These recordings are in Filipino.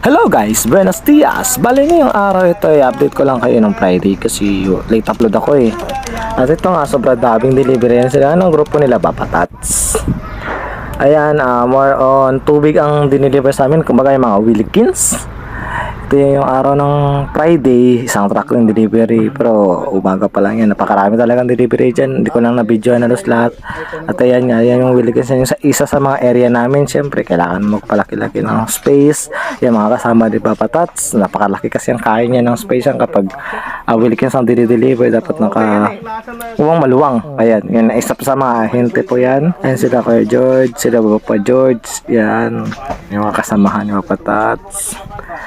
Hello guys, buenos dias. Bali ngayong araw ito ay update ko lang kayo ng Friday kasi late upload ako eh. At ito nga, sobrang daming delivery yan sila ng grupo nila Papatats. Ayan, more on tubig ang dineliver sa amin, kumbaga yung mga Wilkins. Ito yung araw ng Friday, isang truck ng delivery, pero umaga pa lang yan, napakarami talagang delivery dyan, hindi ko lang na-videoan halos lahat. At ayan nga, yan yung Wilkins, yan yung isa sa mga area namin. Syempre kailangan magpalaki-laki ng space, yung mga kasama di Papatats, napakalaki kasi ang kaya niya ng space yan kapag Wilkins ang dinideliver, dapat maluwang. Ayan, yan, isa pa sa mga ahente po yan. Ayan sila Kuya George, sila Papa George, yan, yung mga kasamahan ni Papatats.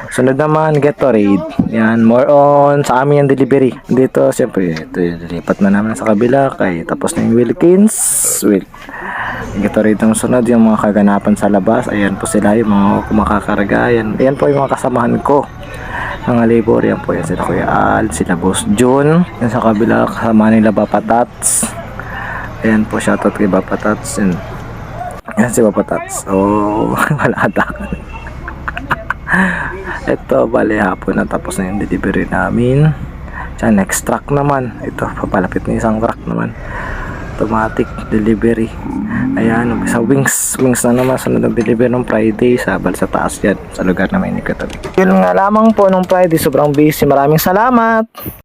Sunod naman, Gatorade. Yan, more on sa amin yung delivery. Dito, siyempre, ito yung dilipat na namin sa kabila. Kaya tapos na yung Wilkins. Gatorade ang sunod, yung mga kaganapan sa labas. Ayan po sila, yung mga kumakakarga. Ayan po yung mga kasamahan ko. Mga labor, yan po. Yan sila Kuya Al, sila Boss June. Yan sa kabila, kasama nila Papatats. Ayan po, shoutout kay Papatats. Yan si Papatats. Oh, wala atakan. Ito, bali hapon na tapos na yung delivery namin. Diyan, next truck naman. Ito, papalapit na isang truck naman. Automatic delivery. Ayan, sa wings na naman. Sunod ng delivery ng Friday sa taas yan, sa lugar na may Nikatabi. Yun nga lamang po nung Friday, sobrang busy. Maraming salamat.